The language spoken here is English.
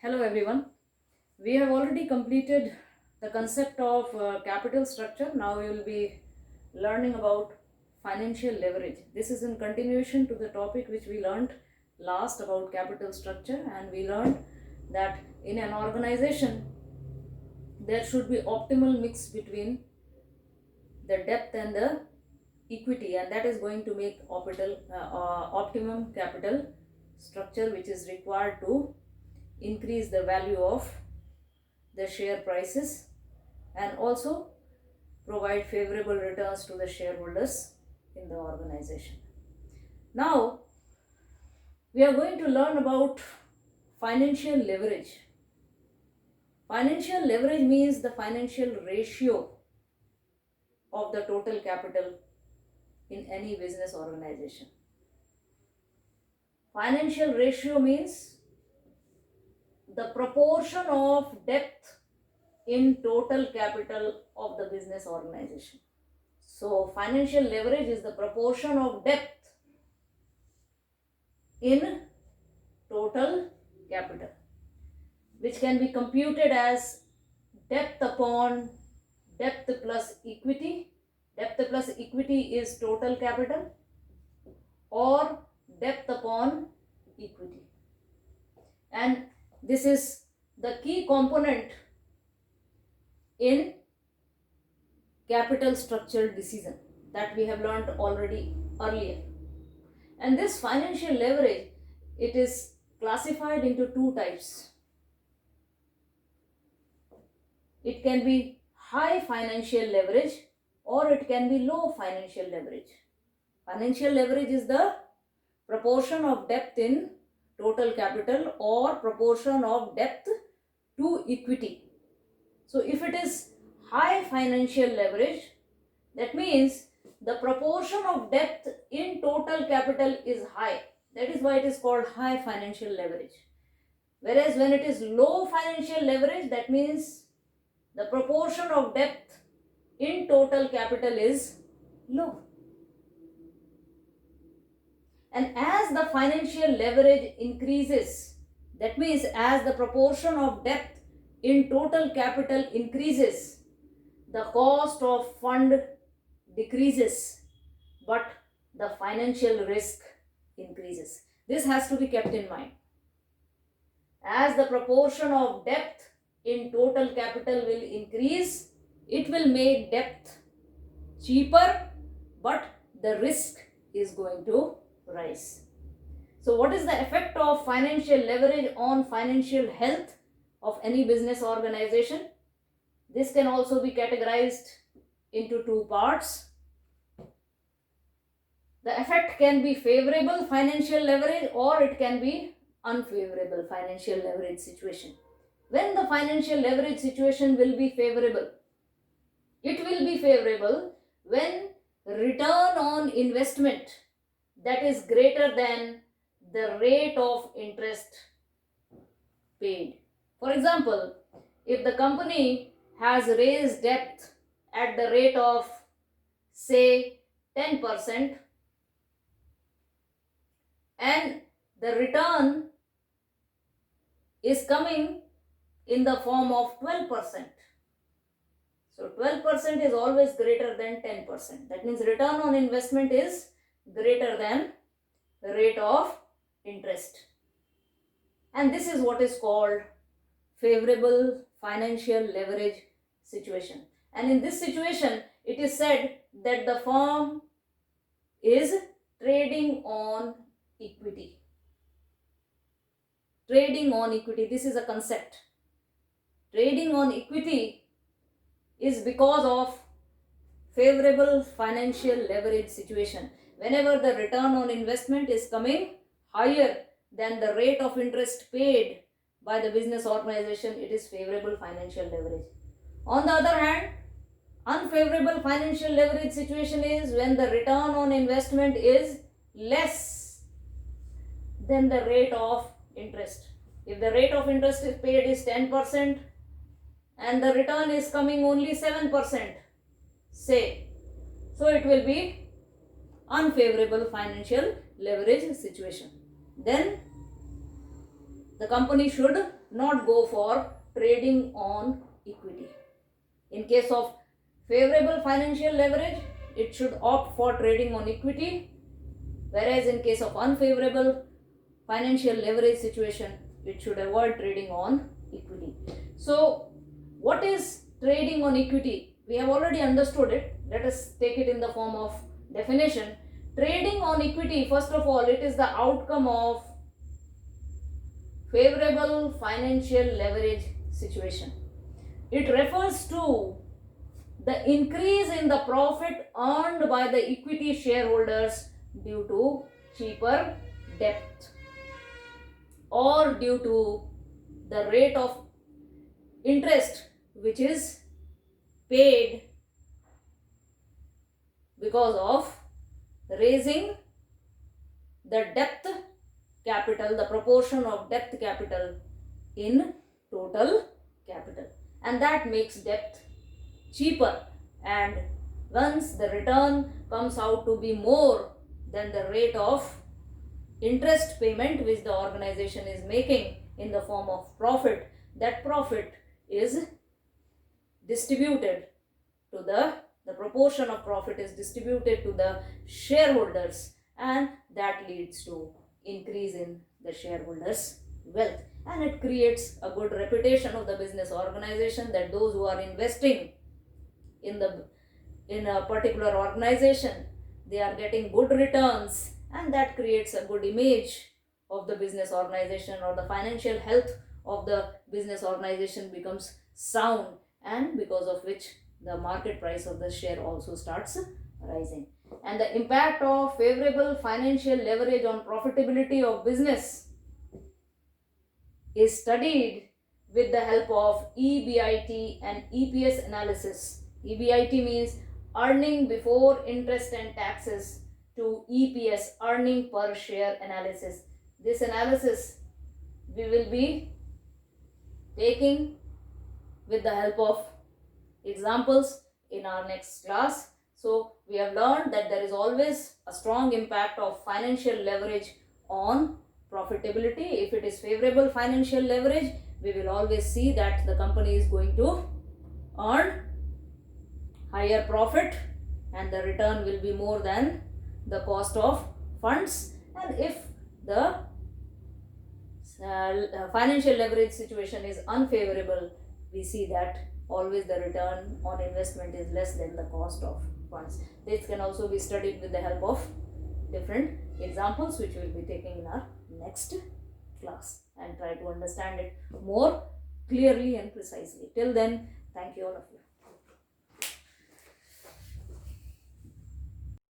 Hello everyone. We have already completed the concept of capital structure. Now we will be learning about financial leverage. This is in continuation to the topic which we learned last about capital structure, and we learned that in an organization there should be optimal mix between the depth and the equity, and that is going to make optimum capital structure, which is required to increase the value of the share prices and also provide favorable returns to the shareholders in the organization. Now, we are going to learn about financial leverage. Financial leverage means the financial ratio of the total capital in any business organization. Financial ratio means the proportion of debt in total capital of the business organization. So, financial leverage is the proportion of debt in total capital, which can be computed as depth upon depth plus equity. Depth plus equity is total capital, or depth upon equity. And this is the key component in capital structure decision that we have learned already earlier. And this financial leverage, it is classified into two types. It can be high financial leverage or it can be low financial leverage. Financial leverage is the proportion of debt in total capital or proportion of debt to equity. So if it is high financial leverage, that means the proportion of debt in total capital is high. That is why it is called high financial leverage. Whereas when it is low financial leverage, that means the proportion of debt in total capital is low. And as the financial leverage increases, that means as the proportion of debt in total capital increases, the cost of fund decreases, but the financial risk increases. This has to be kept in mind. As the proportion of debt in total capital will increase, it will make debt cheaper, but the risk is going to rise. So what is the effect of financial leverage on financial health of any business organization? This can also be categorized into two parts. The effect can be favorable financial leverage or it can be unfavorable financial leverage situation. When the financial leverage situation will be favorable? It will be favorable when return on investment that is greater than the rate of interest paid. For example, if the company has raised debt at the rate of say 10% and the return is coming in the form of 12%. So 12% is always greater than 10%. That means return on investment is greater than the rate of interest. And this is what is called favorable financial leverage situation. And in this situation, it is said that the firm is trading on equity. Trading on equity, this is a concept. Trading on equity is because of favorable financial leverage situation. Whenever the return on investment is coming higher than the rate of interest paid by the business organization, it is favorable financial leverage. On the other hand, unfavorable financial leverage situation is when the return on investment is less than the rate of interest. If the rate of interest is paid is 10% and the return is coming only 7%, say, so it will be unfavorable financial leverage situation. Then the company should not go for trading on equity. In case of favorable financial leverage, it should opt for trading on equity, whereas in case of unfavorable financial leverage situation, it should avoid trading on equity. So, what is trading on equity? We have already understood it. Let us take it in the form of definition. Trading on equity, first of all, it is the outcome of favorable financial leverage situation. It refers to the increase in the profit earned by the equity shareholders due to cheaper debt or due to the rate of interest which is paid because of raising the depth capital, the proportion of depth capital in total capital, and that makes debt cheaper, and once the return comes out to be more than the rate of interest payment which the organization is making in the form of profit, that profit is distributed to the proportion of profit is distributed to the shareholders, and that leads to increase in the shareholders wealth, and it creates a good reputation of the business organization that those who are investing in a particular organization, they are getting good returns, and that creates a good image of the business organization, or the financial health of the business organization becomes sound, and because of which the market price of the share also starts rising. And the impact of favorable financial leverage on profitability of business is studied with the help of EBIT and EPS analysis. EBIT means earning before interest and taxes, to EPS, earning per share analysis. This analysis we will be taking with the help of examples in our next class. So we have learned that there is always a strong impact of financial leverage on profitability. If it is favorable financial leverage, we will always see that the company is going to earn higher profit and the return will be more than the cost of funds. And if the financial leverage situation is unfavorable, we see that always the return on investment is less than the cost of funds. This can also be studied with the help of different examples which we will be taking in our next class, and try to understand it more clearly and precisely. Till then, thank you all of you.